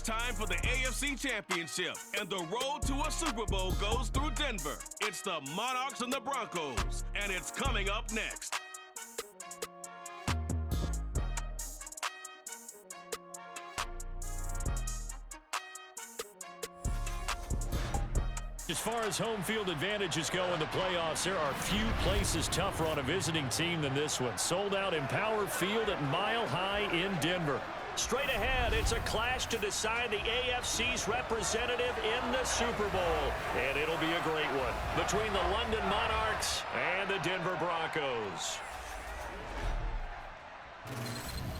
time for the AFC Championship, and the road to a Super Bowl goes through Denver. It's the Monarchs and the Broncos, and it's coming up next. As far as home field advantages go in the playoffs, there are few places tougher on a visiting team than this one. Sold out Empower Field at Mile High in Denver. Straight ahead, it's a clash to decide the AFC's representative in the Super Bowl. And it'll be a great one between the London Monarchs and the Denver Broncos.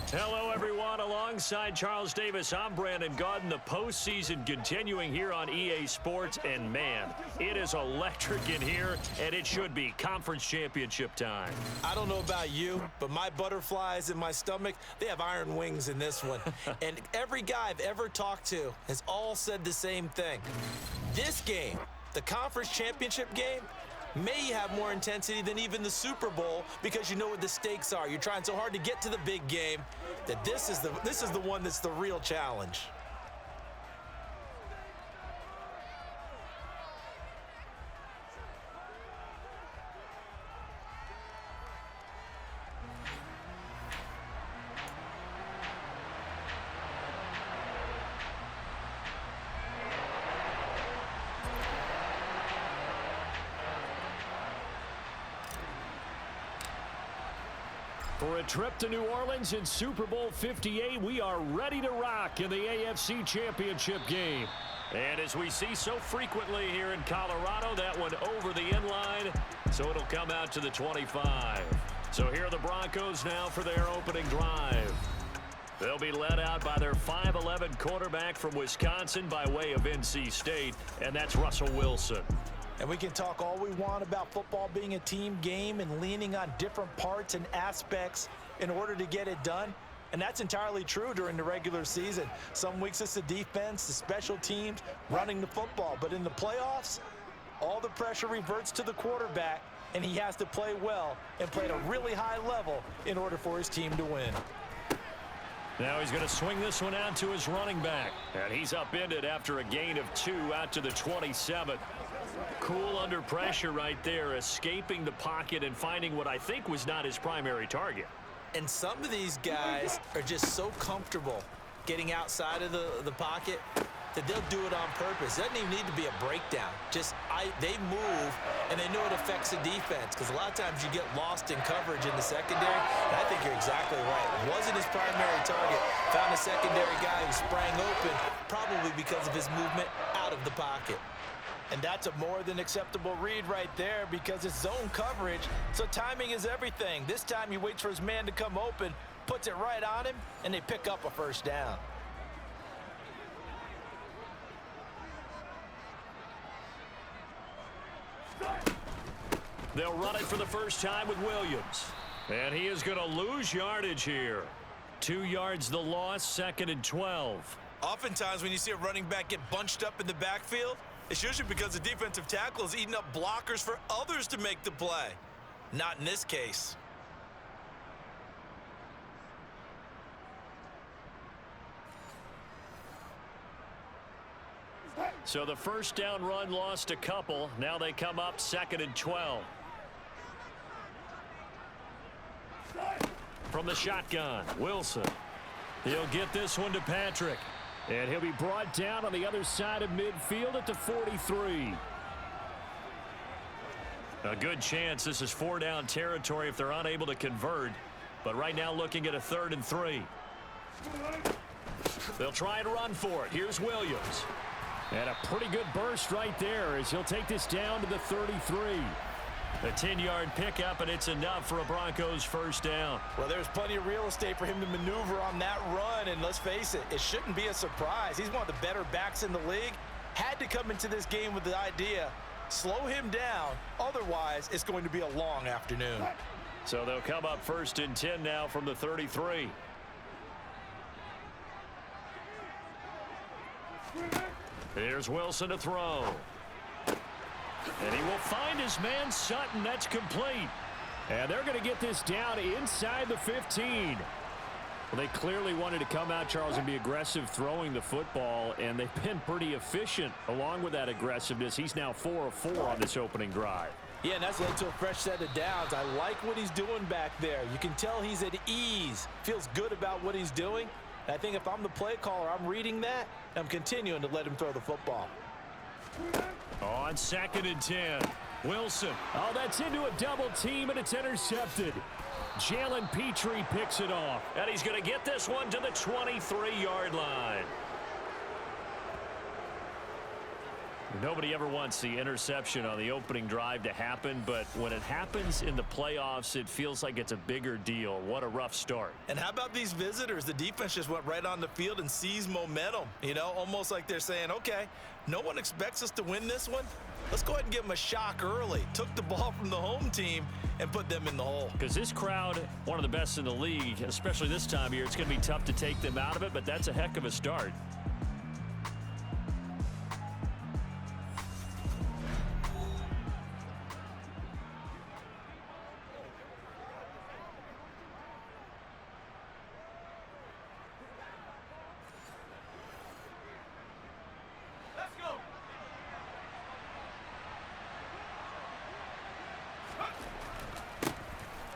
Hello, everyone. Alongside Charles Davis, I'm Brandon Gaudin. The postseason continuing here on EA Sports. And, man, it is electric in here, and it should be conference championship time. I don't know about you, but my butterflies in my stomach, they have iron wings in this one. And every guy I've ever talked to has all said the same thing. This game, the conference championship game, may have more intensity than even the Super Bowl because you know what the stakes are. You're trying so hard to get to the big game that this is the one that's the real challenge. For a trip to New Orleans in Super Bowl 58, we are ready to rock in the AFC Championship game. And as we see so frequently here in Colorado, that one over the end line, so it'll come out to the 25. So here are the Broncos now for their opening drive. They'll be led out by their 5'11 quarterback from Wisconsin by way of NC State, and that's Russell Wilson. And we can talk all we want about football being a team game and leaning on different parts and aspects in order to get it done. And that's entirely true during the regular season. Some weeks it's the defense, the special teams, running the football. But in the playoffs, all the pressure reverts to the quarterback, and he has to play well and play at a really high level in order for his team to win. Now he's going to swing this one out to his running back. And he's upended after a gain of 2 out to the 27. Cool under pressure right there, escaping the pocket and finding what I think was not his primary target. And some of these guys are just so comfortable getting outside of the pocket that they'll do it on purpose. It doesn't even need to be a breakdown. They move, and they know it affects the defense because a lot of times you get lost in coverage in the secondary, and I think you're exactly right. It wasn't his primary target. Found a secondary guy who sprang open, probably because of his movement out of the pocket. And that's a more than acceptable read right there because it's zone coverage, so timing is everything. This time he waits for his man to come open, puts it right on him, and they pick up a first down. They'll run it for the first time with Williams. And he is going to lose yardage here. 2 yards the loss, 2nd and 12. Oftentimes when you see a running back get bunched up in the backfield, it's usually because the defensive tackle is eating up blockers for others to make the play. Not in this case. So the first down run lost a couple. Now they come up 2nd and 12. From the shotgun, Wilson. He'll get this one to Patrick. And he'll be brought down on the other side of midfield at the 43. A good chance this is 4-down territory if they're unable to convert. But right now looking at a 3rd and 3. They'll try and run for it. Here's Williams. And a pretty good burst right there as he'll take this down to the 33. A 10-yard pickup, and it's enough for a Broncos first down. Well, there's plenty of real estate for him to maneuver on that run, and let's face it, it shouldn't be a surprise. He's one of the better backs in the league. Had to come into this game with the idea, slow him down, otherwise it's going to be a long afternoon. So they'll come up 1st and 10 now from the 33. Here's Wilson to throw. And he will find his man Sutton. That's complete. And they're going to get this down inside the 15. Well, they clearly wanted to come out, Charles, and be aggressive throwing the football, and they've been pretty efficient along with that aggressiveness. He's now 4 of 4 on this opening drive. Yeah, and that's led to a fresh set of downs. I like what he's doing back there. You can tell he's at ease, feels good about what he's doing. And I think if I'm the play caller, I'm reading that, and I'm continuing to let him throw the football. On 2nd and 10, Wilson. Oh, that's into a double team, and it's intercepted. Jalen Petrie picks it off, and he's going to get this one to the 23-yard line. Nobody ever wants the interception on the opening drive to happen, but when it happens in the playoffs, it feels like it's a bigger deal. What a rough start. And how about these visitors? The defense just went right on the field and seized momentum. You know, almost like they're saying, okay, no one expects us to win this one. Let's go ahead and give them a shock early. Took the ball from the home team and put them in the hole. Because this crowd, one of the best in the league, especially this time of year, it's going to be tough to take them out of it, but that's a heck of a start.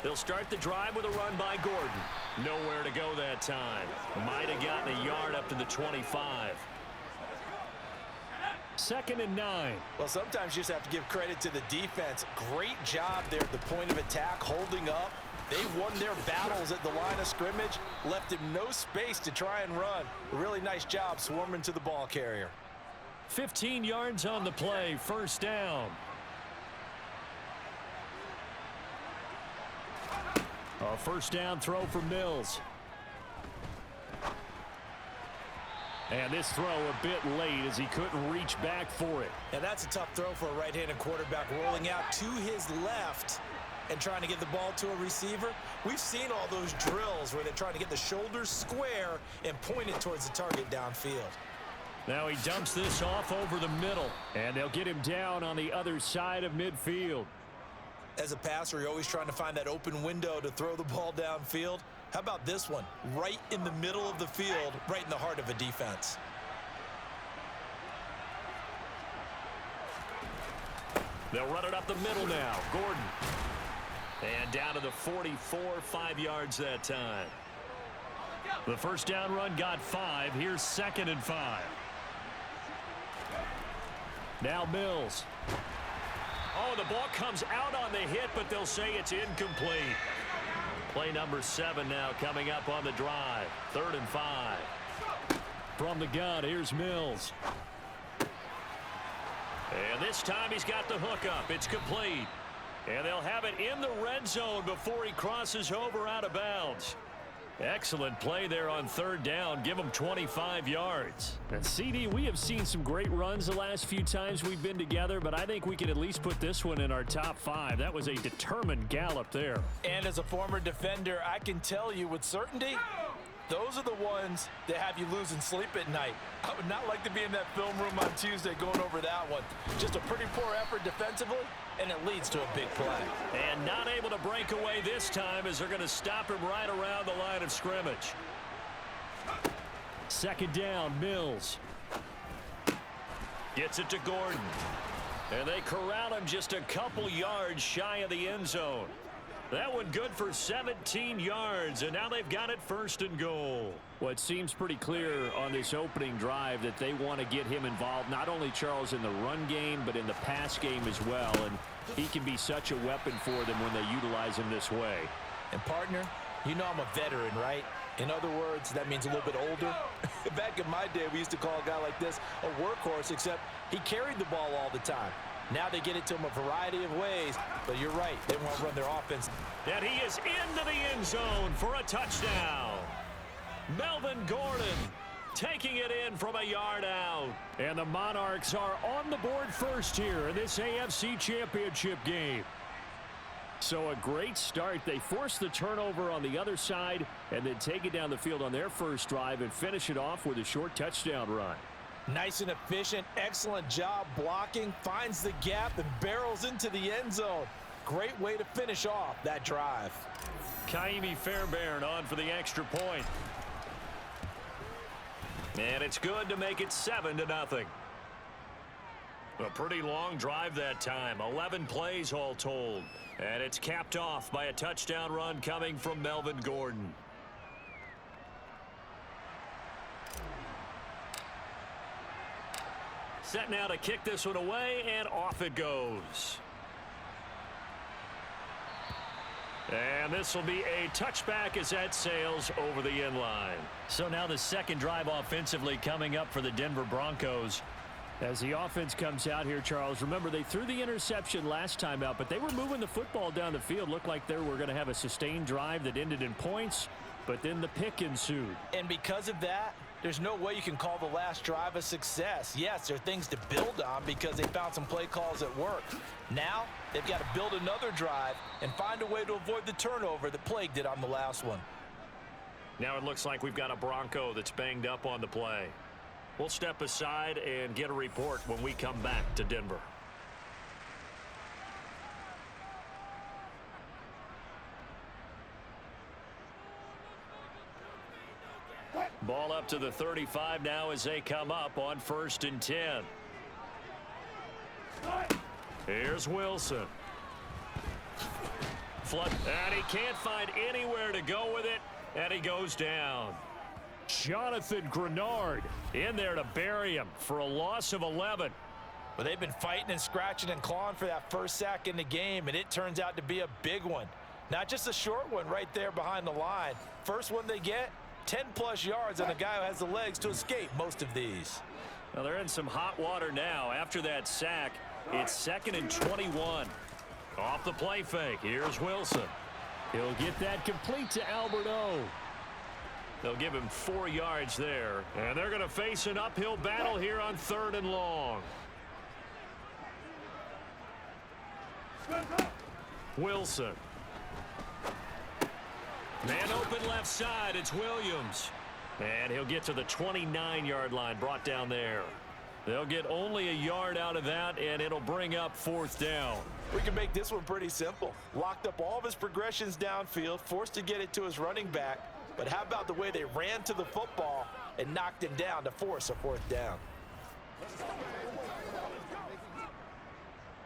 They'll start the drive with a run by Gordon. Nowhere to go that time. Might have gotten a yard up to the 25. 2nd and 9. Well, sometimes you just have to give credit to the defense. Great job there at the point of attack, holding up. They won their battles at the line of scrimmage, left him no space to try and run. A really nice job swarming to the ball carrier. 15 yards on the play, 1st down. A 1st down throw for Mills. And this throw a bit late as he couldn't reach back for it. And that's a tough throw for a right-handed quarterback, rolling out to his left and trying to get the ball to a receiver. We've seen all those drills where they're trying to get the shoulders square and point it towards the target downfield. Now he dumps this off over the middle, and they'll get him down on the other side of midfield. As a passer, you're always trying to find that open window to throw the ball downfield. How about this one? Right in the middle of the field, right in the heart of a defense. They'll run it up the middle now. Gordon. And down to the 44, 5 yards that time. The 1st down run got 5. Here's 2nd and 5. Now Mills. Oh, the ball comes out on the hit, but they'll say it's incomplete. Play number 7 now coming up on the drive. 3rd and 5. From the gun, here's Mills. And this time he's got the hook up. It's complete. And they'll have it in the red zone before he crosses over out of bounds. Excellent play there on 3rd down. Give him 25 yards. And CD, we have seen some great runs the last few times we've been together, but I think we can at least put this one in our top 5. That was a determined gallop there. And as a former defender, I can tell you with certainty, those are the ones that have you losing sleep at night. I would not like to be in that film room on Tuesday going over that one. Just a pretty poor effort defensively, and it leads to a big play. And not able to break away this time as they're going to stop him right around the line of scrimmage. 2nd down, Mills. Gets it to Gordon. And they corral him just a couple yards shy of the end zone. That one good for 17 yards, and now they've got it 1st and goal. Well, it seems pretty clear on this opening drive that they want to get him involved, not only, Charles, in the run game, but in the pass game as well. And he can be such a weapon for them when they utilize him this way. And, partner, you know I'm a veteran, right? In other words, that means a little bit older. Back in my day, we used to call a guy like this a workhorse, except he carried the ball all the time. Now they get it to him a variety of ways, but you're right. They want to run their offense. And he is into the end zone for a touchdown. Melvin Gordon taking it in from a yard out. And the Monarchs are on the board first here in this AFC Championship game. So a great start. They force the turnover on the other side and then take it down the field on their first drive and finish it off with a short touchdown run. Nice and efficient, excellent job blocking, finds the gap and barrels into the end zone. great way to finish off that drive. Kaimi Fairbairn on for the extra point. And it's good to make it 7-0. A pretty long drive that time. 11 plays all told. And it's capped off by a touchdown run coming from Melvin Gordon. Set now to kick this one away, and off it goes. And this will be a touchback as that sails over the end line. So now the second drive offensively coming up for the Denver Broncos. As the offense comes out here, Charles, remember they threw the interception last time out, but they were moving the football down the field. Looked like they were going to have a sustained drive that ended in points, but then the pick ensued. And because of that, there's no way you can call the last drive a success. Yes, there are things to build on because they found some play calls that worked. Now, they've got to build another drive and find a way to avoid the turnover that plagued it on the last one. Now it looks like we've got a Bronco that's banged up on the play. We'll step aside and get a report when we come back to Denver. Ball up to the 35 now as they come up on 1st and 10. Here's Wilson. Flood, and he can't find anywhere to go with it, and he goes down. Jonathan Grenard in there to bury him for a loss of 11. Well, they've been fighting and scratching and clawing for that first sack in the game, and it turns out to be a big one. Not just a short one right there behind the line. First one they get, 10-plus yards on a guy who has the legs to escape most of these. Well, they're in some hot water now. After that sack, it's 2nd and 21. Off the play fake, here's Wilson. He'll get that complete to Alberto. They'll give him 4 yards there, and they're going to face an uphill battle here on 3rd and long. Wilson. Man open left side, it's Williams. And he'll get to the 29-yard line, brought down there. They'll get only a yard out of that, and it'll bring up 4th down. We can make this one pretty simple. Locked up all of his progressions downfield, forced to get it to his running back. But how about the way they ran to the football and knocked him down to force a 4th down?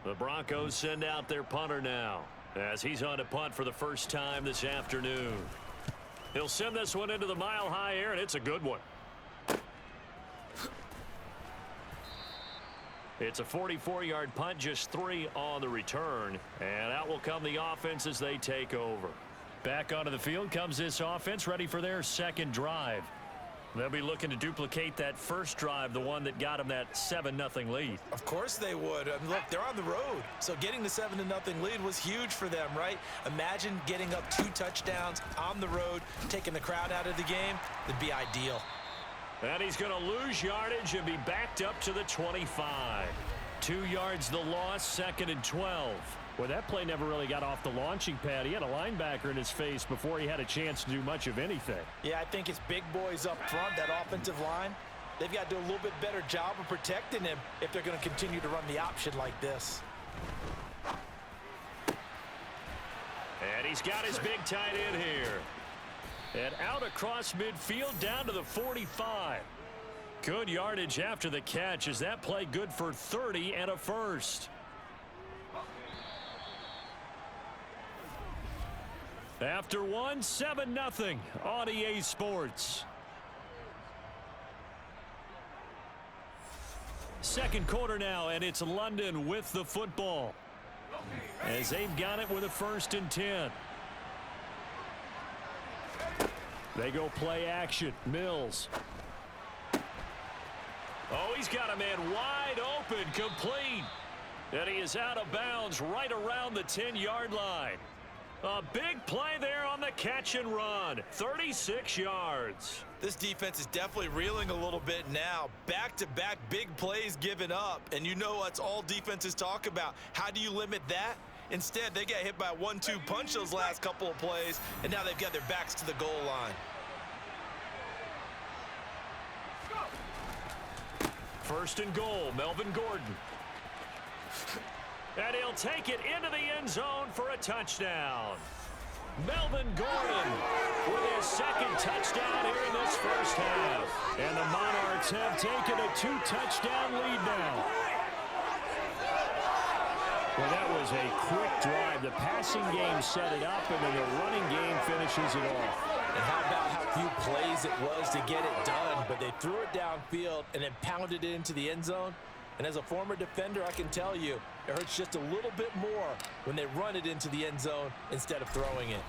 The Broncos send out their punter now as he's on to punt for the first time this afternoon. He'll send this one into the mile-high air, and it's a good one. It's a 44-yard punt, just 3 on the return, and out will come the offense as they take over. Back onto the field comes this offense, ready for their second drive. They'll be looking to duplicate that first drive, the one that got them that 7-0 lead. Of course they would. I mean, look, they're on the road. So getting the 7-0 lead was huge for them, right? Imagine getting up 2 touchdowns on the road, taking the crowd out of the game. It'd be ideal. And he's going to lose yardage and be backed up to the 25. 2 yards the loss, 2nd and 12. Well, that play never really got off the launching pad. He had a linebacker in his face before he had a chance to do much of anything. Yeah, I think it's big boys up front, that offensive line. They've got to do a little bit better job of protecting him if they're going to continue to run the option like this. And he's got his big tight end here. And out across midfield down to the 45. Good yardage after the catch. Is that play good for 30 and a first? After 1, 7-0 on EA Sports. Second quarter now, and it's London with the football as they've got it with a 1st and 10. They go play action. Mills. Oh, he's got a man wide open, complete. And he is out of bounds right around the 10-yard line. A big play there on the catch and run. 36 yards. This defense is definitely reeling a little bit now. Back-to-back big plays given up. And you know what's all defenses talk about. How do you limit that? Instead, they got hit by a 1-2 punch those last couple of plays, and now they've got their backs to the goal line. 1st and goal, Melvin Gordon. And he'll take it into the end zone for a touchdown. Melvin Gordon with his second touchdown here in this first half. And the Monarchs have taken a 2-touchdown lead now. Well, that was a quick drive. The passing game set it up, and then the running game finishes it off. And how about how few plays it was to get it done, but they threw it downfield and then pounded it into the end zone. And as a former defender, I can tell you, it hurts just a little bit more when they run it into the end zone instead of throwing it.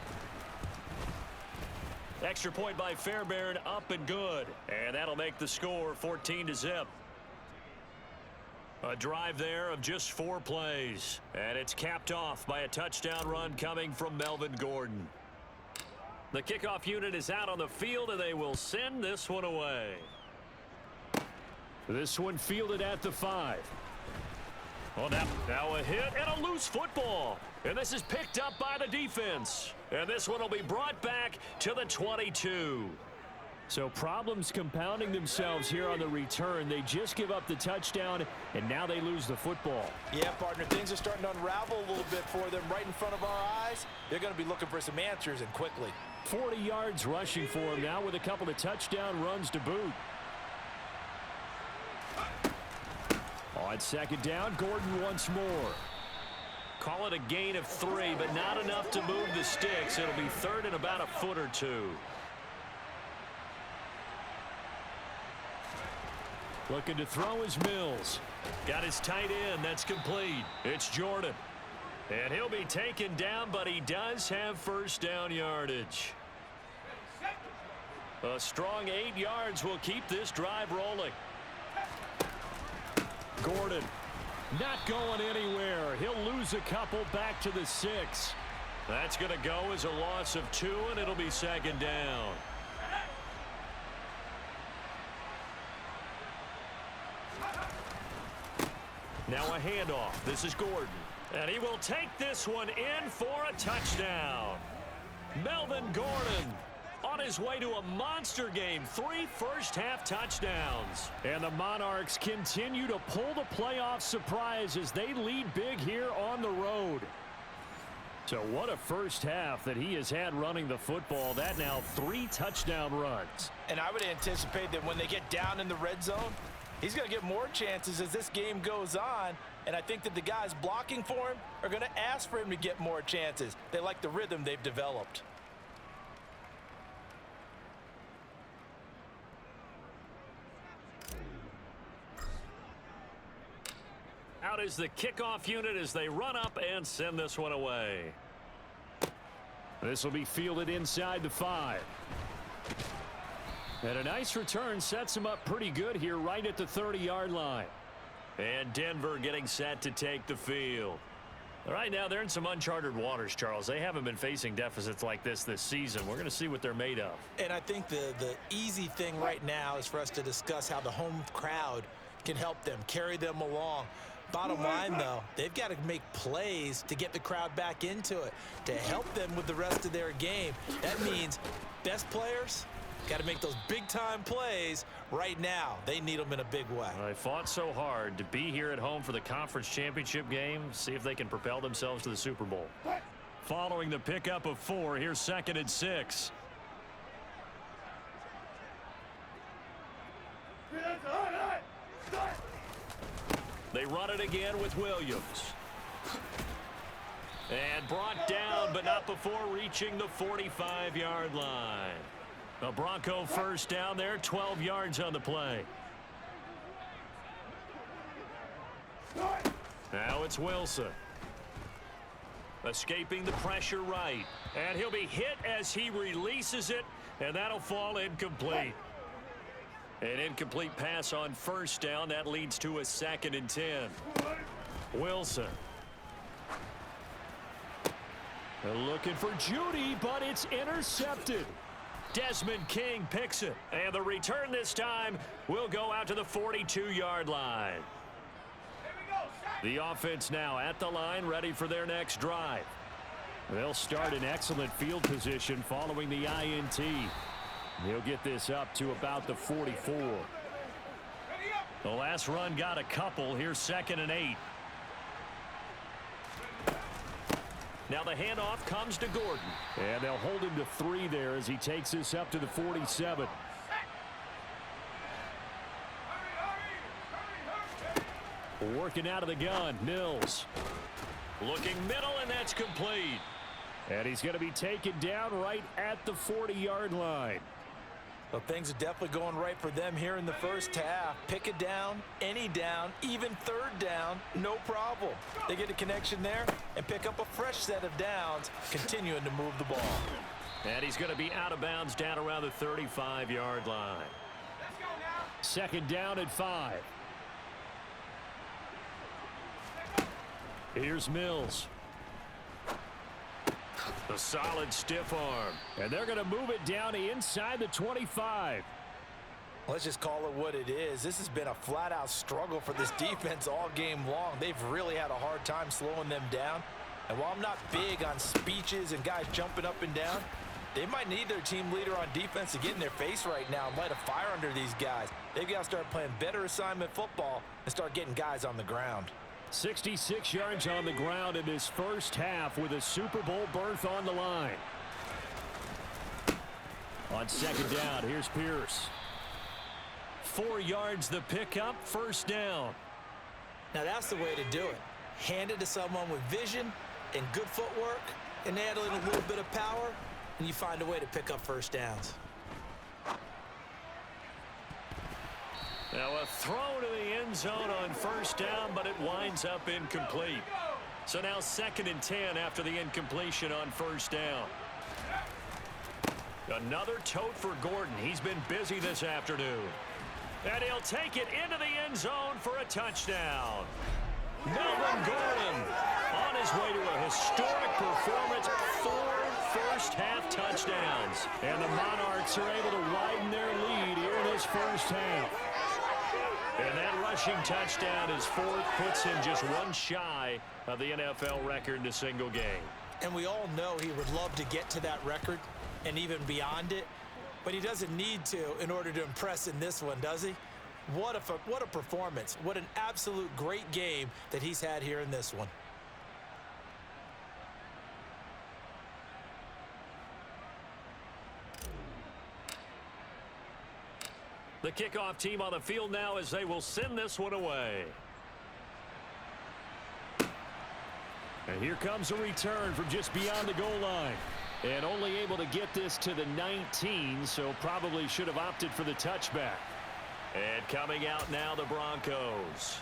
Extra point by Fairbairn, up and good. And that'll make the score 14-0. A drive there of just 4 plays. And it's capped off by a touchdown run coming from Melvin Gordon. The kickoff unit is out on the field, and they will send this one away. This one fielded at the 5. Well, now a hit and a loose football. And this is picked up by the defense. And this one will be brought back to the 22. So problems compounding themselves here on the return. They just give up the touchdown, and now they lose the football. Yeah, partner, things are starting to unravel a little bit for them right in front of our eyes. They're going to be looking for some answers, and quickly. 40 yards rushing for him now with a couple of touchdown runs to boot. On second down, Gordon once more. Call it a gain of 3, but not enough to move the sticks. It'll be third and about a foot or 2. Looking to throw is Mills. Got his tight end. That's complete. It's Jordan. And he'll be taken down, but he does have first down yardage. A strong 8 yards will keep this drive rolling. Gordon not going anywhere. He'll lose a couple back to the 6. That's going to go as a loss of 2, and it'll be second down. Now a handoff. This is Gordon. And he will take this one in for a touchdown. Melvin Gordon on his way to a monster game. 3 first-half touchdowns. And the Monarchs continue to pull the playoff surprise as they lead big here on the road. So what a first half that he has had running the football. That now 3 touchdown runs. And I would anticipate that when they get down in the red zone, he's going to get more chances as this game goes on. And I think that the guys blocking for him are going to ask for him to get more chances. They like the rhythm they've developed. Out is the kickoff unit as they run up and send this one away. This will be fielded inside the 5. And a nice return sets him up pretty good here right at the 30-yard line. And Denver getting set to take the field. Right now, they're in some uncharted waters, Charles. They haven't been facing deficits like this season. We're going to see what they're made of. And I think the easy thing right now is for us to discuss how the home crowd can help them, carry them along. Bottom line, though, they've got to make plays to get the crowd back into it, to help them with the rest of their game. That means best players got to make those big-time plays right now. They need them in a big way. They fought so hard to be here at home for the conference championship game. See if they can propel themselves to the Super Bowl. Following the pickup of 4, here's 2nd and 6. They run it again with Williams. And brought down, but not before reaching the 45-yard line. The Bronco first down there, 12 yards on the play. Now it's Wilson. Escaping the pressure right. And he'll be hit as he releases it, and that'll fall incomplete. An incomplete pass on first down. That leads to a 2nd and 10. Wilson. They're looking for Judy, but it's intercepted. Desmond King picks it. And the return this time will go out to the 42-yard line. The offense now at the line, ready for their next drive. They'll start in excellent field position following the INT. He'll get this up to about the 44. The last run got a couple. Here's 2nd and 8. Now the handoff comes to Gordon. And they'll hold him to 3 there as he takes this up to the 47. Working out of the gun, Mills. Looking middle, and that's complete. And he's going to be taken down right at the 40-yard line. Well, things are definitely going right for them here in the first half. Pick a down, any down, even third down, no problem. They get a connection there and pick up a fresh set of downs, continuing to move the ball. And he's going to be out of bounds down around the 35-yard line. Second down at 5. Here's Mills. A solid stiff arm. And they're going to move it down inside the 25. Let's just call it what it is. This has been a flat-out struggle for this defense all game long. They've really had a hard time slowing them down. And while I'm not big on speeches and guys jumping up and down, they might need their team leader on defense to get in their face right now and light a fire under these guys. They've got to start playing better assignment football and start getting guys on the ground. 66 yards on the ground in this first half with a Super Bowl berth on the line. On second down, here's Pierce. 4 yards the pickup, first down. Now that's the way to do it. Hand it to someone with vision and good footwork, and add a little bit of power, and you find a way to pick up first downs. Now a throw to the end zone on first down, but it winds up incomplete. So now 2nd and 10 after the incompletion on first down. Another tote for Gordon. He's been busy this afternoon. And he'll take it into the end zone for a touchdown. Melvin Gordon on his way to a historic performance. 4 first-half touchdowns. And the Monarchs are able to widen their lead here in this first half. And that rushing touchdown is 4th, puts him just 1 shy of the NFL record in a single game. And we all know he would love to get to that record and even beyond it, but he doesn't need to in order to impress in this one, does he? What a performance. What an absolute great game that he's had here in this one. The kickoff team on the field now as they will send this one away. And here comes a return from just beyond the goal line. And only able to get this to the 19, so probably should have opted for the touchback. And coming out now, the Broncos.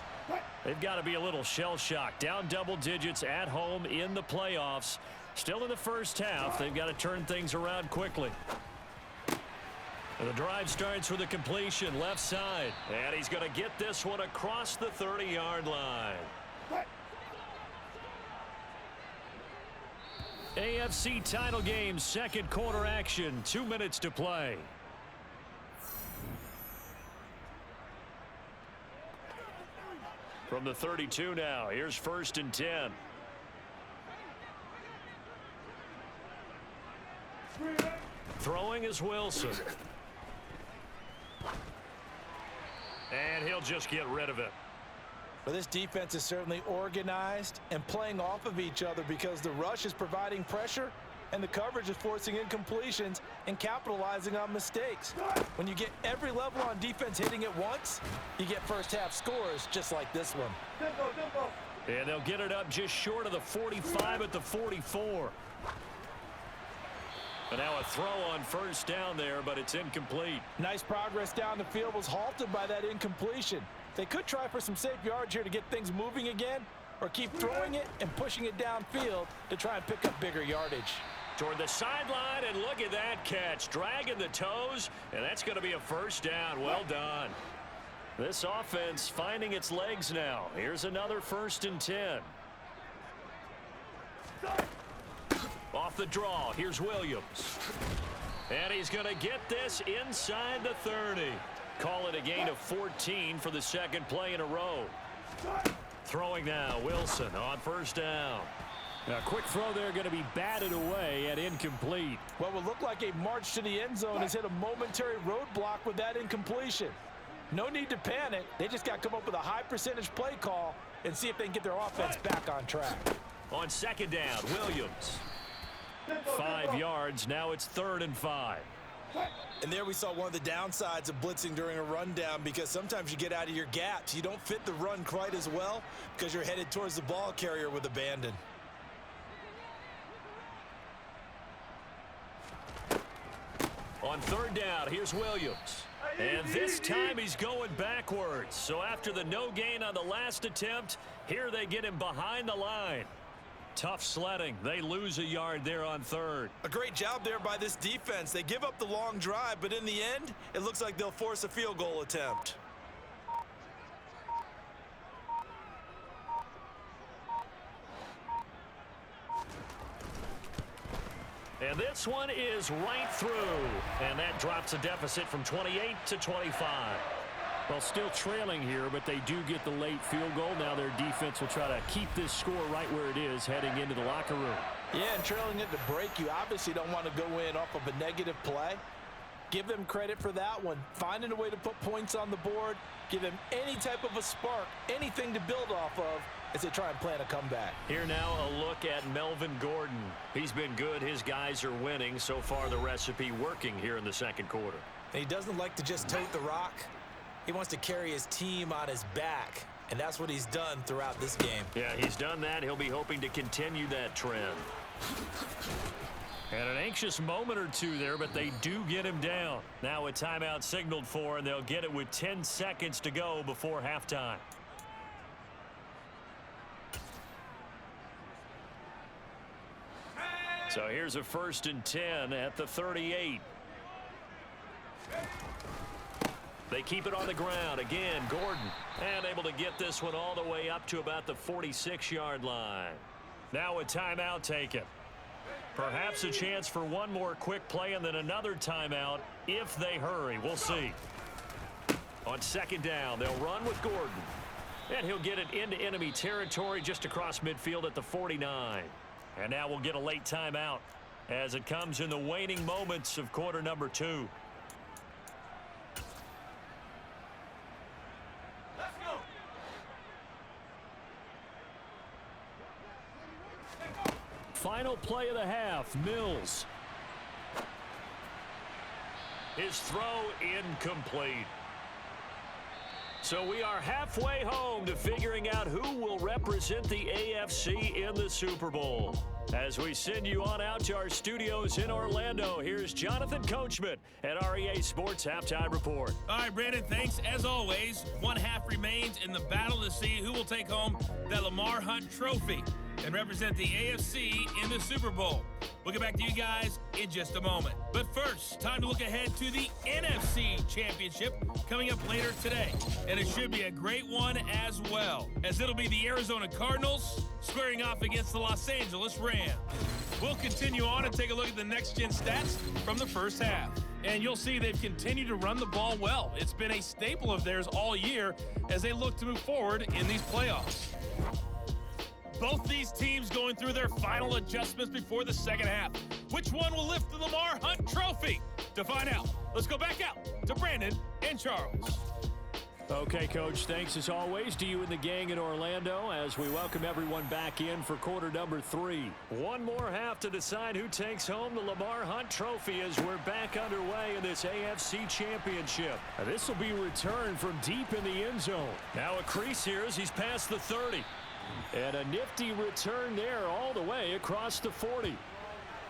They've got to be a little shell-shocked. Down double digits at home in the playoffs. Still in the first half. They've got to turn things around quickly. And the drive starts with a completion left side. And he's going to get this one across the 30-yard line. AFC title game, second quarter action. 2 minutes to play. From the 32 now, here's 1st and 10. Throwing is Wilson. And he'll just get rid of it. Well, this defense is certainly organized and playing off of each other because the rush is providing pressure and the coverage is forcing incompletions and capitalizing on mistakes. When you get every level on defense hitting at once, you get first half scores just like this one. And they'll get it up just short of the 45 at the 44. And now a throw on first down there, but it's incomplete. Nice progress down the field was halted by that incompletion. They could try for some safe yards here to get things moving again, or keep throwing it and pushing it downfield to try and pick up bigger yardage. Toward the sideline, and look at that catch. Dragging the toes, and that's going to be a first down. Well done. This offense finding its legs now. Here's another 1st and 10. Off the draw, here's Williams. And he's going to get this inside the 30. Call it a gain of 14 for the second play in a row. Throwing now, Wilson on first down. Now, a quick throw there going to be batted away and incomplete. What would look like a march to the end zone has hit a momentary roadblock with that incompletion. No need to panic. They just got to come up with a high percentage play call and see if they can get their offense back on track. On second down, Williams. 5 yards. Now it's 3rd and 5. And there we saw one of the downsides of blitzing during a rundown, because sometimes you get out of your gaps. You don't fit the run quite as well because you're headed towards the ball carrier with abandon. On 3rd down, here's Williams. And this time he's going backwards. So after the no gain on the last attempt, here they get him behind the line. Tough sledding. They lose a yard there on 3rd. A great job there by this defense. They give up the long drive, but in the end, it looks like they'll force a field goal attempt. And this one is right through. And that drops a deficit from 28 to 25. Well, still trailing here, but they do get the late field goal. Now their defense will try to keep this score right where it is heading into the locker room. Yeah, and trailing it to break, you obviously don't want to go in off of a negative play. Give them credit for that one. Finding a way to put points on the board, give them any type of a spark, anything to build off of as they try and plan a comeback. Here now a look at Melvin Gordon. He's been good. His guys are winning. So far the recipe working here in the second quarter. And he doesn't like to just tote the rock. He wants to carry his team on his back, and that's what he's done throughout this game. Yeah, he's done that. He'll be hoping to continue that trend. And an anxious moment or two there, but they do get him down. Now a timeout signaled for, and they'll get it with 10 seconds to go before halftime. So here's a 1st and 10 at the 38. They keep it on the ground. Again, Gordon. And able to get this one all the way up to about the 46-yard line. Now a timeout taken. Perhaps a chance for one more quick play and then another timeout if they hurry. We'll see. On 2nd down, they'll run with Gordon. And he'll get it into enemy territory just across midfield at the 49. And now we'll get a late timeout as it comes in the waning moments of quarter number 2. Final play of the half, Mills. His throw incomplete. So we are halfway home to figuring out who will represent the AFC in the Super Bowl. As we send you on out to our studios in Orlando, here's Jonathan Coachman at REA Sports Halftime Report. All right, Brandon, thanks. As always, one half remains in the battle to see who will take home the Lamar Hunt Trophy and represent the AFC in the Super Bowl. We'll get back to you guys in just a moment. But first, time to look ahead to the NFC Championship coming up later today. And it should be a great one as well, as it'll be the Arizona Cardinals squaring off against the Los Angeles Rams. We'll continue on and take a look at the next-gen stats from the first half. And you'll see they've continued to run the ball well. It's been a staple of theirs all year as they look to move forward in these playoffs. Both these teams going through their final adjustments before the second half. Which one will lift the Lamar Hunt Trophy? To find out, let's go back out to Brandon and Charles. Okay, Coach, thanks as always to you and the gang in Orlando as we welcome everyone back in for quarter number 3. One more half to decide who takes home the Lamar Hunt Trophy as we're back underway in this AFC Championship. This will be returned from deep in the end zone. Now a crease here as he's past the 30. And a nifty return there all the way across the 40.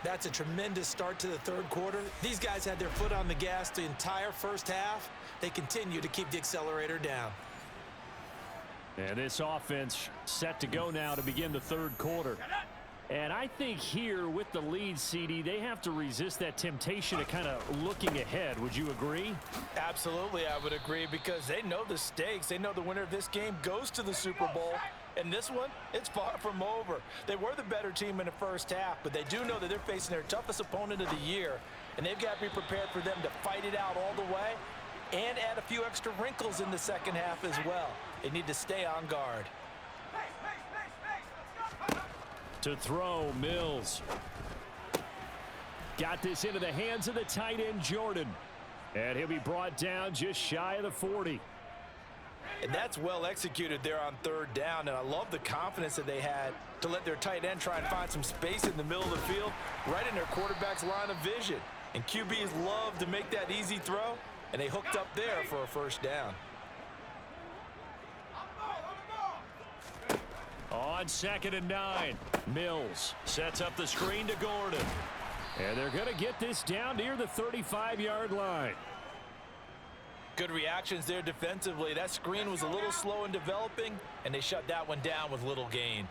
That's a tremendous start to the third quarter. These guys had their foot on the gas the entire first half. They continue to keep the accelerator down. And this offense set to go now to begin the third quarter. And I think here with the lead, CD, they have to resist that temptation of kind of looking ahead. Would you agree? Absolutely, I would agree, because they know the stakes. They know the winner of this game goes to the Super Bowl. And this one, it's far from over. They were the better team in the first half, but they do know that they're facing their toughest opponent of the year. And they've got to be prepared for them to fight it out all the way and add a few extra wrinkles in the second half as well. They need to stay on guard. To throw, Mills. Got this into the hands of the tight end, Jordan. And he'll be brought down just shy of the 40. And that's well executed there on third down. And I love the confidence that they had to let their tight end try and find some space in the middle of the field, right in their quarterback's line of vision. And QBs love to make that easy throw, and they hooked up there for a first down. On 2nd and 9, Mills sets up the screen to Gordon. And they're going to get this down near the 35-yard line. Good reactions there defensively. That screen was a little slow in developing, and they shut that one down with little gain.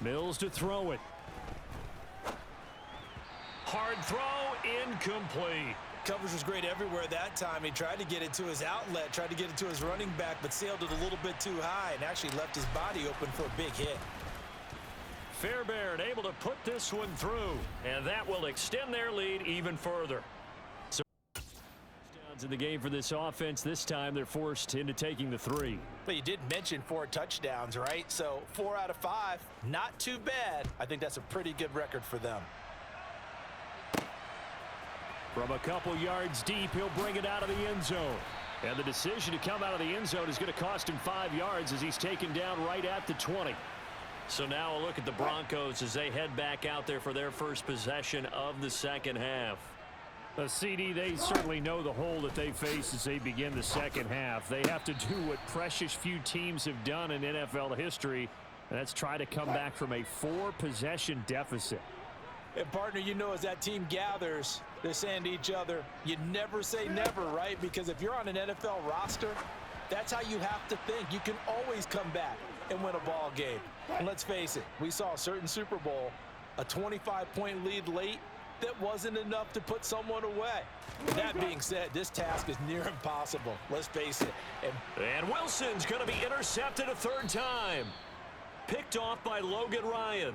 Mills to throw it. Hard throw, incomplete. Coverage was great everywhere that time. He tried to get it to his outlet, tried to get it to his running back, but sailed it a little bit too high and actually left his body open for a big hit. Fairbairn able to put this one through, and that will extend their lead even further. So touchdowns in the game for this offense. This time they're forced into taking the 3. But you did mention 4 touchdowns, right? So 4 out of 5, not too bad. I think that's a pretty good record for them. From a couple yards deep, he'll bring it out of the end zone. And the decision to come out of the end zone is going to cost him 5 yards as he's taken down right at the 20. So now a look at the Broncos as they head back out there for their first possession of the second half. CD, they certainly know the hole that they face as they begin the second half. They have to do what precious few teams have done in NFL history, and that's try to come back from a 4-possession deficit. And partner, you know, as that team gathers, they're saying to each other, you never say never, right? Because if you're on an NFL roster, that's how you have to think. You can always come back and win a ball game. And let's face it, we saw a certain Super Bowl, a 25-point lead late that wasn't enough to put someone away. That being said, this task is near impossible. Let's face it. And Wilson's going to be intercepted a 3rd time. Picked off by Logan Ryan.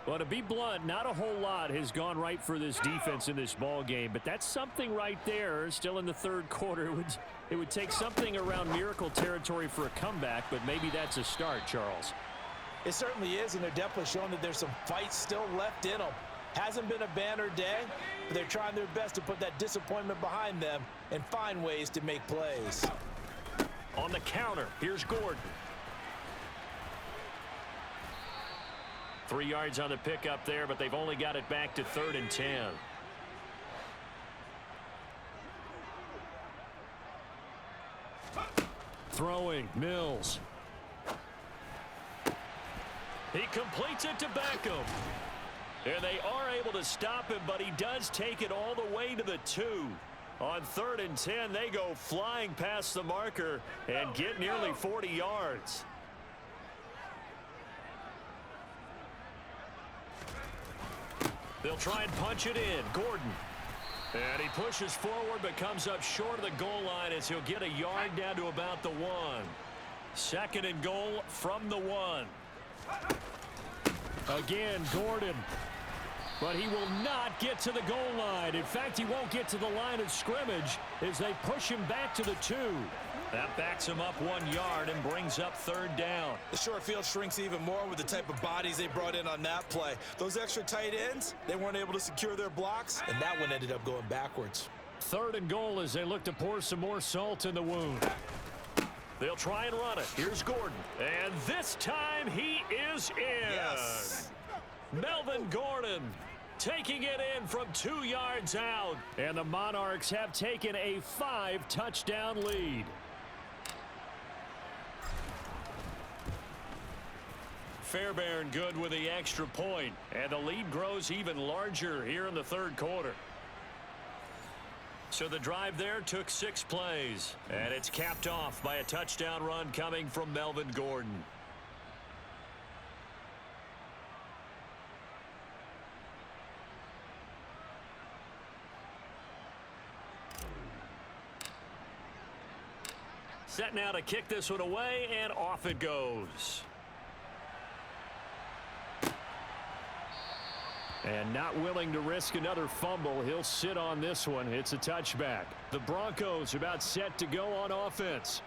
Well, to be blunt, not a whole lot has gone right for this defense in this ball game, but that's something right there. Still in the 3rd quarter, it would take something around miracle territory for a comeback, but maybe that's a start, Charles. It certainly is, and they're definitely showing that there's some fight still left in them. Hasn't been a banner day, but they're trying their best to put that disappointment behind them and find ways to make plays. On the counter, here's Gordon. 3 yards on the pickup there, but they've only got it back to 3rd and 10. Throwing, Mills. He completes it to Beckham. And they are able to stop him, but he does take it all the way to the 2. On 3rd and 10, they go flying past the marker and get nearly 40 yards. They'll try and punch it in. Gordon. And he pushes forward but comes up short of the goal line as he'll get a yard down to about the 1. 2nd and goal from the 1. Again, Gordon. But he will not get to the goal line. In fact, he won't get to the line of scrimmage as they push him back to the 2. That backs him up 1 yard and brings up 3rd down. The short field shrinks even more with the type of bodies they brought in on that play. Those extra tight ends, they weren't able to secure their blocks, and that one ended up going backwards. 3rd and goal as they look to pour some more salt in the wound. They'll try and run it. Here's Gordon. And this time he is in. Yes. Melvin Gordon taking it in from 2 yards out. And the Monarchs have taken a 5-touchdown lead. Fairbairn good with the extra point. And the lead grows even larger here in the 3rd quarter. So the drive there took 6 plays. And it's capped off by a touchdown run coming from Melvin Gordon. Set now to kick this one away, and off it goes. And not willing to risk another fumble, he'll sit on this one. It's a touchback. The Broncos about set to go on offense.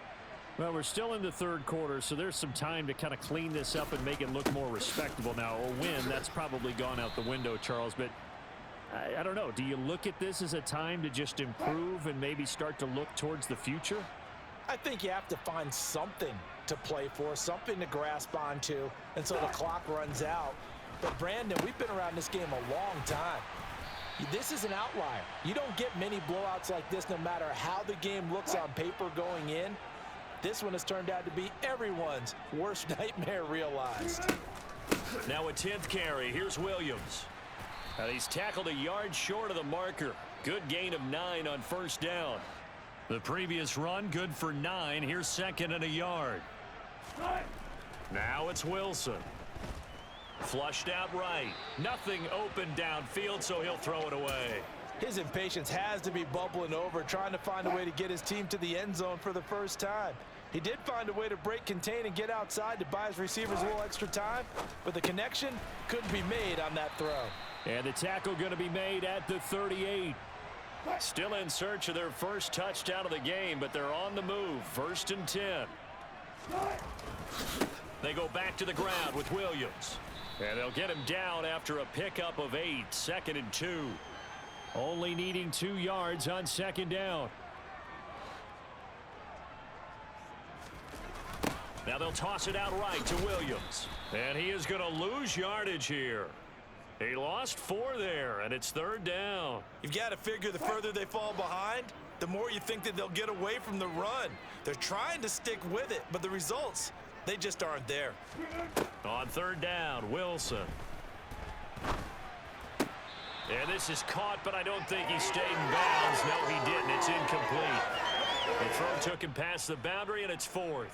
Well, we're still in the 3rd quarter, so there's some time to kind of clean this up and make it look more respectable. Now, a win, that's probably gone out the window, Charles, but I don't know. Do you look at this as a time to just improve and maybe start to look towards the future? I think you have to find something to play for, something to grasp onto until the clock runs out. But, Brandon, we've been around this game a long time. This is an outlier. You don't get many blowouts like this no matter how the game looks on paper going in. This one has turned out to be everyone's worst nightmare realized. Now a 10th carry. Here's Williams. And he's tackled a yard short of the marker. Good gain of 9 on first down. The previous run, good for 9. Here's 2nd and a yard. Now it's Wilson. Flushed out right. Nothing open downfield, so he'll throw it away. His impatience has to be bubbling over, trying to find a way to get his team to the end zone for the first time. He did find a way to break contain and get outside to buy his receivers a little extra time, but the connection couldn't be made on that throw. And the tackle going to be made at the 38. Still in search of their first touchdown of the game, but they're on the move. 1st and 10. They go back to the ground with Williams. And they'll get him down after a pickup of 8. 2nd and 2. Only needing 2 yards on 2nd down. Now they'll toss it out right to Williams. And he is going to lose yardage here. He lost 4 there, and it's 3rd down. You've got to figure the further they fall behind, the more you think that they'll get away from the run. They're trying to stick with it, but the results, they just aren't there. On 3rd down, Wilson. And this is caught, but I don't think he stayed in bounds. No, he didn't. It's incomplete. The throw took him past the boundary, and it's 4th.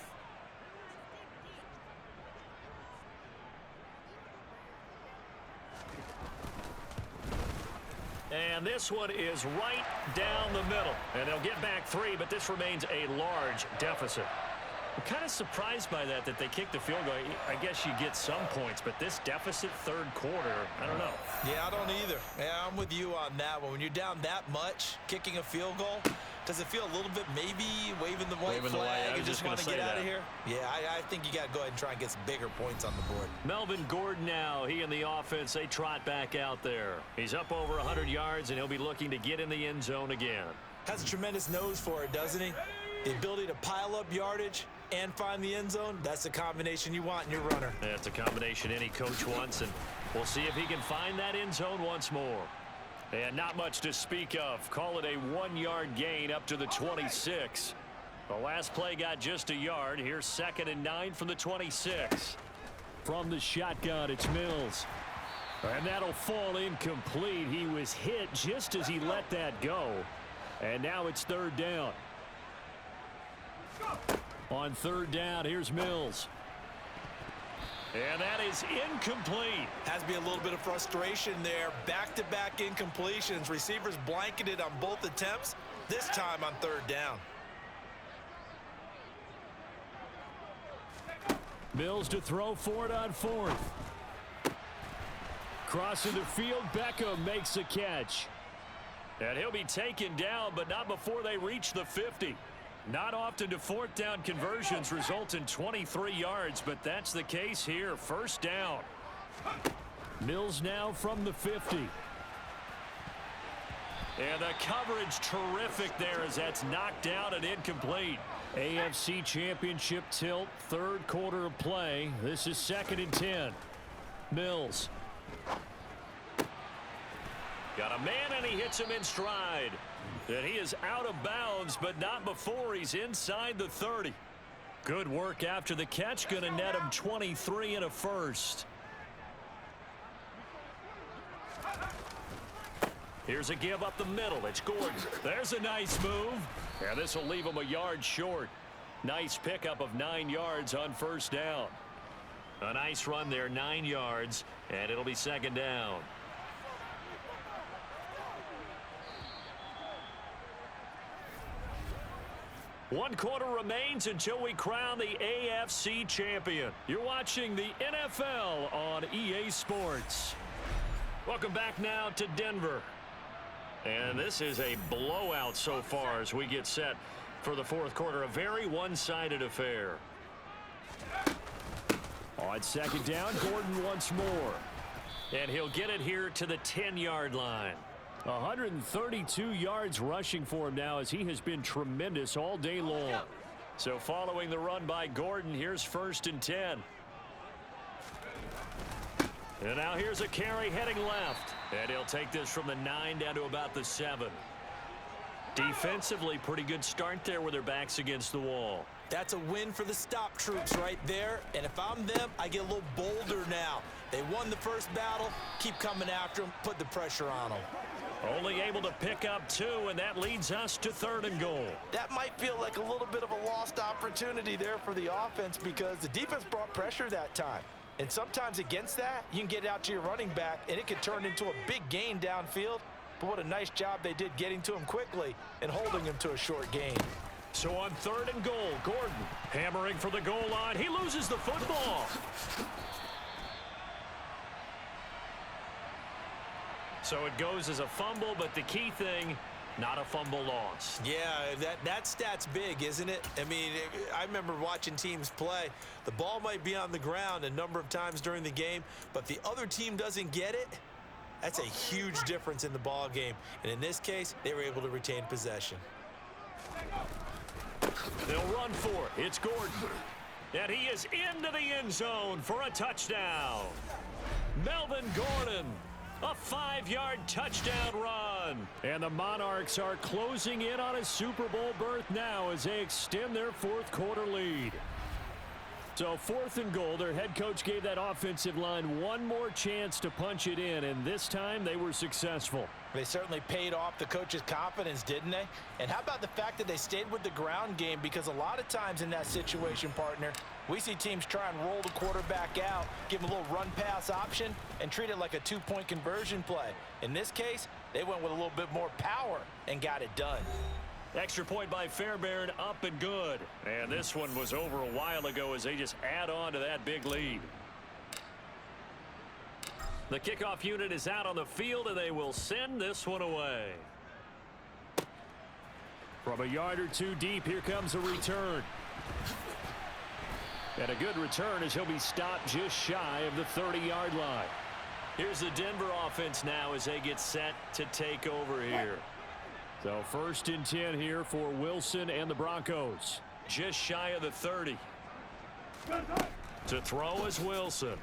And this one is right down the middle. And they'll get back 3, but this remains a large deficit. I'm kind of surprised by that they kicked the field goal. I guess you get some points, but this deficit 3rd quarter, I don't know. Yeah, I don't either. Yeah, I'm with you on that one. When you're down that much, kicking a field goal, does it feel a little bit maybe waving the white flag and just want to get out of here? Yeah, I think you got to go ahead and try and get some bigger points on the board. Melvin Gordon now, he and the offense, they trot back out there. He's up over 100 yards, and he'll be looking to get in the end zone again. Has a tremendous nose for it, doesn't he? The ability to pile up yardage and find the end zone, that's the combination you want in your runner. That's a combination any coach wants, and we'll see if he can find that end zone once more. And not much to speak of. Call it a 1-yard gain up to the 26. The last play got just a yard. Here's 2nd and 9 from the 26. From the shotgun, it's Mills. And that'll fall incomplete. He was hit just as he let that go. And now it's 3rd down. On 3rd down, here's Mills. And that is incomplete. Has to be a little bit of frustration there. Back-to-back incompletions. Receivers blanketed on both attempts, this time on 3rd down. Mills to throw for it on 4th. Crossing the field, Beckham makes a catch. And he'll be taken down, but not before they reach the 50. Not often do 4th down conversions result in 23 yards, but that's the case here. 1st down. Mills now from the 50. And the coverage terrific there as that's knocked down and incomplete. AFC Championship tilt, 3rd quarter of play. This is 2nd and 10. Mills. Got a man, and he hits him in stride. And he is out of bounds, but not before he's inside the 30. Good work after the catch. Going to net him 23 and a first. Here's a give up the middle. It's Gordon. There's a nice move. And this will leave him a yard short. Nice pickup of 9 yards on 1st down. A nice run there, 9 yards, and it'll be 2nd down. One quarter remains until we crown the AFC champion. You're watching the NFL on EA Sports. Welcome back now to Denver. And this is a blowout so far as we get set for the 4th quarter. A very one-sided affair. On 2nd down, Gordon once more. And he'll get it here to the 10-yard line. 132 yards rushing for him now as he has been tremendous all day long. So following the run by Gordon, here's 1st and 10. And now here's a carry heading left. And he'll take this from the 9 down to about the 7. Defensively, pretty good start there with their backs against the wall. That's a win for the stop troops right there. And if I'm them, I get a little bolder now. They won the first battle. Keep coming after them. Put the pressure on them. Only able to pick up 2, and that leads us to 3rd and goal. That might feel like a little bit of a lost opportunity there for the offense because the defense brought pressure that time. And sometimes against that, you can get it out to your running back, and it could turn into a big gain downfield. But what a nice job they did getting to him quickly and holding him to a short gain. So on 3rd and goal, Gordon hammering for the goal line. He loses the football. So it goes as a fumble, but the key thing, not a fumble loss. Yeah, that stat's big, isn't it? I mean, I remember watching teams play. The ball might be on the ground a number of times during the game, but the other team doesn't get it. That's a huge difference in the ball game. And in this case, they were able to retain possession. They'll run for it. It's Gordon. And he is into the end zone for a touchdown. Melvin Gordon. A 5-yard touchdown run. And the Monarchs are closing in on a Super Bowl berth now as they extend their 4th quarter lead. So 4th and goal, their head coach gave that offensive line one more chance to punch it in, and this time they were successful. They certainly paid off the coach's confidence, didn't they? And how about the fact that they stayed with the ground game? Because a lot of times in that situation, partner, we see teams try and roll the quarterback out, give him a little run-pass option, and treat it like a 2-point conversion play. In this case, they went with a little bit more power and got it done. Extra point by Fairbairn, up and good. And this one was over a while ago as they just add on to that big lead. The kickoff unit is out on the field, and they will send this one away. From a yard or 2 deep, here comes a return. And a good return as he'll be stopped just shy of the 30-yard line. Here's the Denver offense now as they get set to take over here. So 1st and 10 here for Wilson and the Broncos. Just shy of the 30. To throw is Wilson.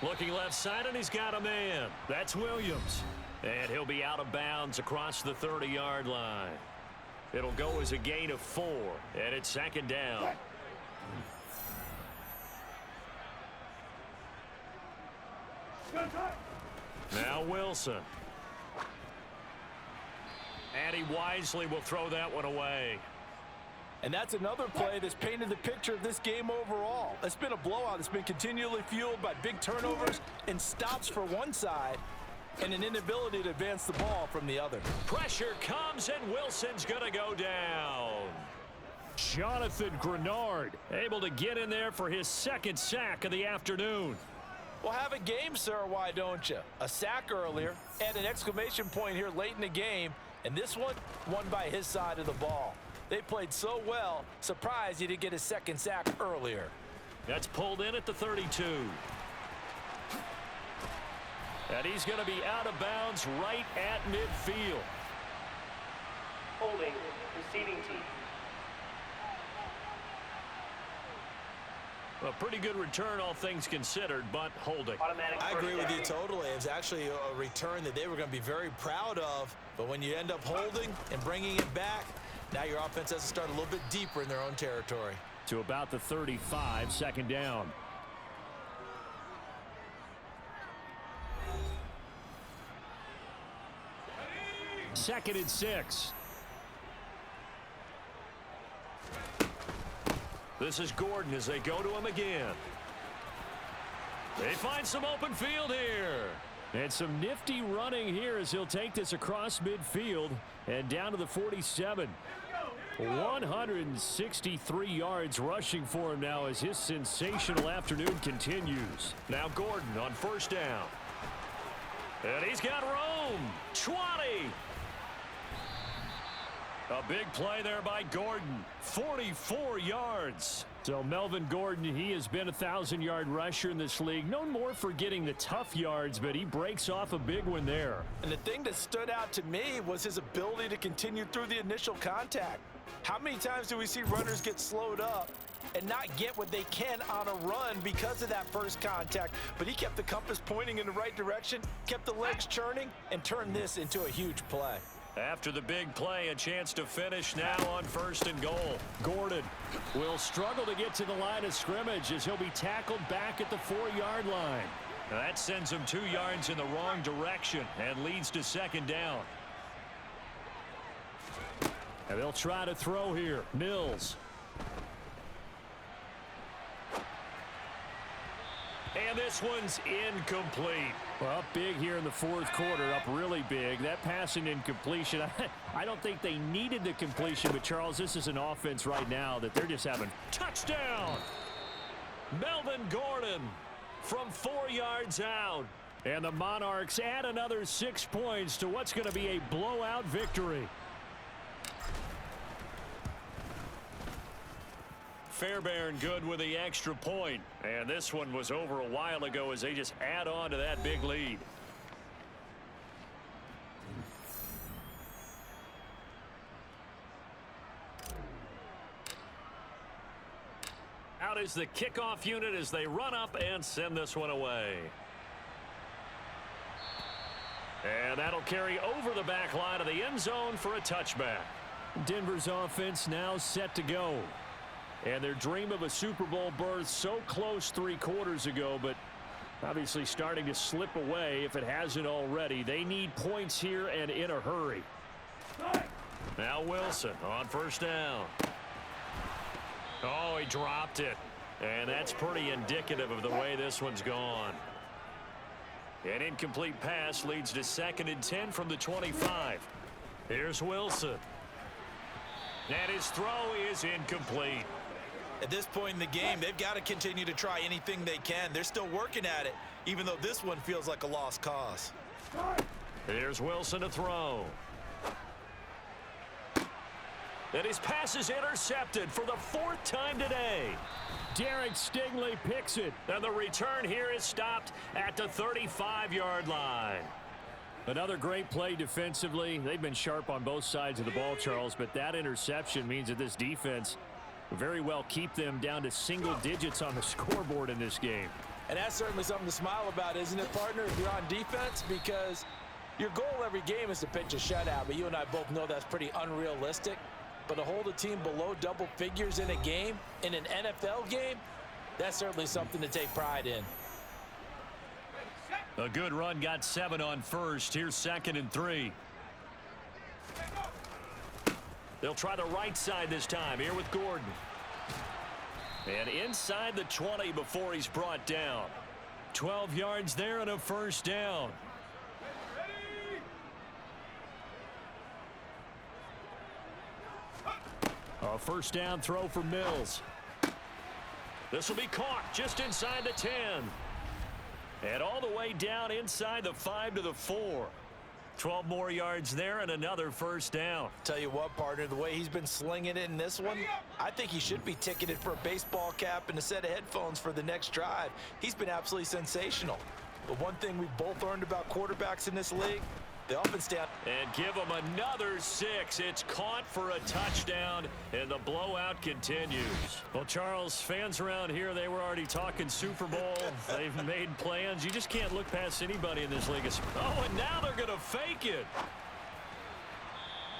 Looking left side, and he's got a man. That's Williams. And he'll be out of bounds across the 30-yard line. It'll go as a gain of 4, and it's 2nd down. Now Wilson. And he wisely will throw that one away. And that's another play that's painted the picture of this game overall. It's been a blowout. It's been continually fueled by big turnovers and stops for one side and an inability to advance the ball from the other. Pressure comes, and Wilson's going to go down. Jonathan Grenard able to get in there for his 2nd sack of the afternoon. Well, have a game, sir, why don't you? A sack earlier and an exclamation point here late in the game. And this one won by his side of the ball. They played so well, surprised he didn't get his 2nd sack earlier. That's pulled in at the 32. And he's going to be out of bounds right at midfield. Holding, receiving team. A pretty good return, all things considered, but holding. I agree with you totally. It was actually a return that they were going to be very proud of. But when you end up holding and bringing it back, now your offense has to start a little bit deeper in their own territory. To about the 35, 2nd down. Second and 6. This is Gordon as they go to him again. They find some open field here. And some nifty running here as he'll take this across midfield and down to the 47. 163 yards rushing for him now as his sensational afternoon continues. Now Gordon on 1st down. And he's got room. 20. A big play there by Gordon. 44 yards. So Melvin Gordon, he has been a 1,000-yard rusher in this league. Known more for getting the tough yards, but he breaks off a big one there. And the thing that stood out to me was his ability to continue through the initial contact. How many times do we see runners get slowed up and not get what they can on a run because of that first contact? But he kept the compass pointing in the right direction, kept the legs churning, and turned this into a huge play. After the big play, a chance to finish now on 1st and goal. Gordon will struggle to get to the line of scrimmage as he'll be tackled back at the 4-yard line. That sends him 2 yards in the wrong direction and leads to 2nd down. And they'll try to throw here. Mills. And this one's incomplete. Well, up big here in the 4th quarter, up really big. That passing incompletion, I don't think they needed the completion, but Charles, this is an offense right now that they're just having. Touchdown! Melvin Gordon from 4 yards out. And the Monarchs add another 6 points to what's going to be a blowout victory. Fairbairn good with the extra point. And this one was over a while ago as they just add on to that big lead. Out is the kickoff unit as they run up and send this one away. And that'll carry over the back line of the end zone for a touchback. Denver's offense now set to go. And their dream of a Super Bowl berth so close 3 quarters ago, but obviously starting to slip away if it hasn't already. They need points here and in a hurry. Now Wilson on 1st down. Oh, he dropped it. And that's pretty indicative of the way this one's gone. An incomplete pass leads to 2nd and 10 from the 25. Here's Wilson. And his throw is incomplete. At this point in the game, they've got to continue to try anything they can. They're still working at it, even though this one feels like a lost cause. Here's Wilson to throw. And his pass is intercepted for the 4th time today. Derek Stingley picks it. And the return here is stopped at the 35-yard line. Another great play defensively. They've been sharp on both sides of the ball, Charles, but that interception means that this defense very well keep them down to single digits on the scoreboard in this game. And that's certainly something to smile about, isn't it, partner, if you're on defense? Because your goal every game is to pitch a shutout, but you and I both know that's pretty unrealistic. But to hold a team below double figures in a game, in an NFL game, that's certainly something to take pride in. A good run got 7 on 1st. Here's 2nd and 3. They'll try the right side this time here with Gordon. And inside the 20 before he's brought down. 12 yards there and a 1st down. A 1st down throw for Mills. This will be caught just inside the 10. And all the way down inside the 5 to the 4. 12 more yards there and another 1st down. Tell you what, partner, the way he's been slinging it in this one, I think he should be ticketed for a baseball cap and a set of headphones for the next drive. He's been absolutely sensational. But one thing we've both learned about quarterbacks in this league, they often stand. And give him another 6. It's caught for a touchdown, and the blowout continues. Well, Charles, fans around here, they were already talking Super Bowl. They've made plans. You just can't look past anybody in this league. Oh, and now they're going to fake it.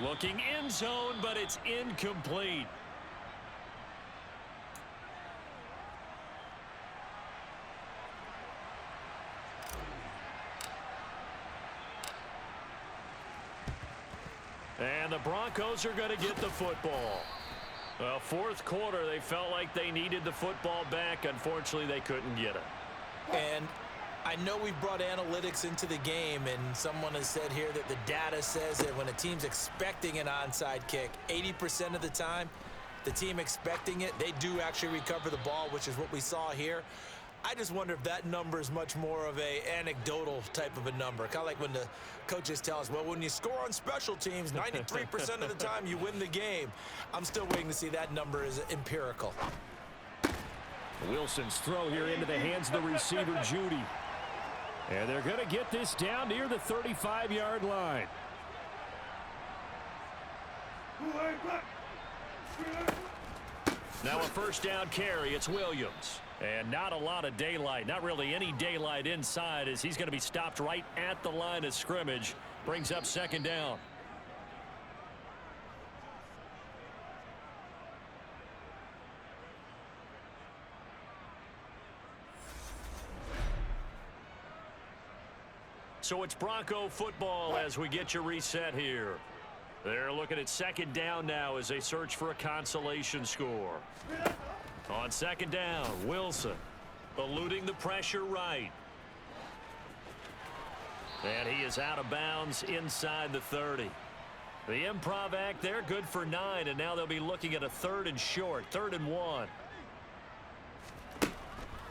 Looking end zone, but it's incomplete. And the Broncos are going to get the football. Well, 4th quarter, they felt like they needed the football back. Unfortunately, they couldn't get it. And I know we've brought analytics into the game, and someone has said here that the data says that when a team's expecting an onside kick, 80% of the time, the team expecting it, they do actually recover the ball, which is what we saw here. I just wonder if that number is much more of a anecdotal type of a number. Kind of like when the coaches tell us, well, when you score on special teams, 93% of the time you win the game. I'm still waiting to see that number is empirical. Wilson's throw here into the hands of the receiver, Judy. And they're going to get this down near the 35-yard line. Now a first down carry. It's Williams. And not a lot of daylight. Not really any daylight inside as he's going to be stopped right at the line of scrimmage. Brings up second down. So it's Bronco football as we get you reset here. They're looking at second down now as they search for a consolation score. On second down, Wilson eluding the pressure right. And he is out of bounds inside the 30. The improv act there, good for 9, and now they'll be looking at a 3rd and short, 3rd and 1.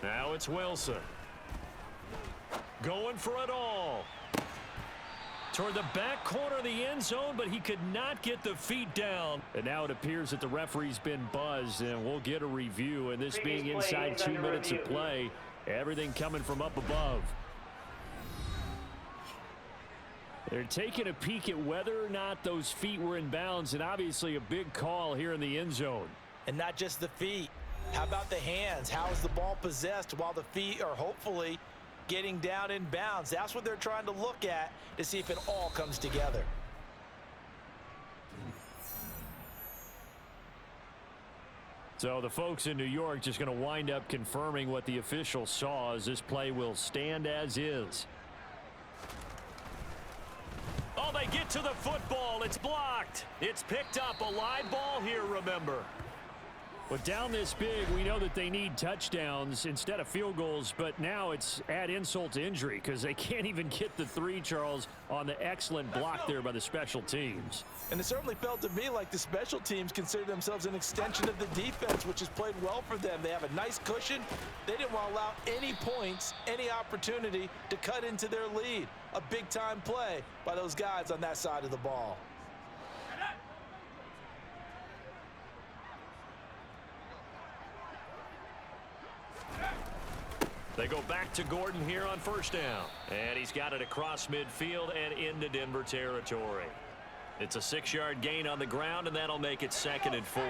Now it's Wilson. Going for it all. Toward the back corner of the end zone, but he could not get the feet down. And now it appears that the referee's been buzzed, and we'll get a review. And this being inside 2 minutes of play, everything coming from up above. They're taking a peek at whether or not those feet were in bounds, and obviously a big call here in the end zone. And not just the feet. How about the hands? How is the ball possessed while the feet are hopefully getting down in bounds? That's what they're trying to look at to see if it all comes together. So the folks in New York just going to wind up confirming what the official saw as this play will stand as is. Oh, they get to the football. It's blocked. It's picked up. A live ball here, remember. But down this big, we know that they need touchdowns instead of field goals, but now it's add insult to injury because they can't even get the 3, Charles, on the excellent block there by the special teams. And it certainly felt to me like the special teams consider themselves an extension of the defense, which has played well for them. They have a nice cushion. They didn't want to allow any points, any opportunity to cut into their lead. A big-time play by those guys on that side of the ball. They go back to Gordon here on first down. And he's got it across midfield and into Denver territory. It's a 6-yard gain on the ground, and that'll make it 2nd and 4.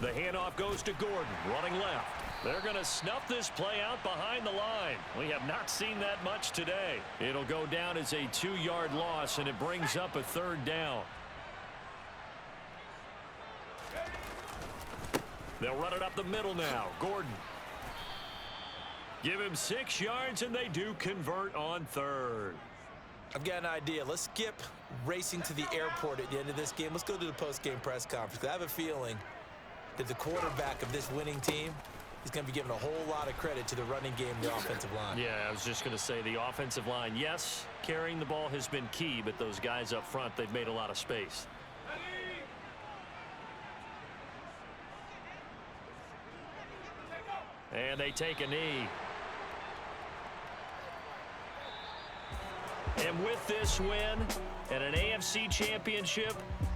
The handoff goes to Gordon, running left. They're going to snuff this play out behind the line. We have not seen that much today. It'll go down as a 2-yard loss, and it brings up a 3rd down. They'll run it up the middle now. Gordon. Give him 6 yards, and they do convert on 3rd. I've got an idea. Let's skip racing to the airport at the end of this game. Let's go to the post-game press conference. I have a feeling that the quarterback of this winning team is going to be given a whole lot of credit to the running game, the offensive line. Yeah, I was just going to say the offensive line, yes, carrying the ball has been key, but those guys up front, they've made a lot of space. And they take a knee. And with this win and an AFC championship,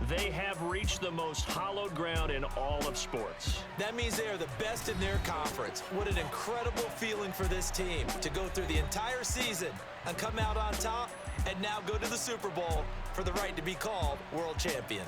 they have reached the most hallowed ground in all of sports. That means they are the best in their conference. What an incredible feeling for this team to go through the entire season and come out on top and now go to the Super Bowl for the right to be called world champion.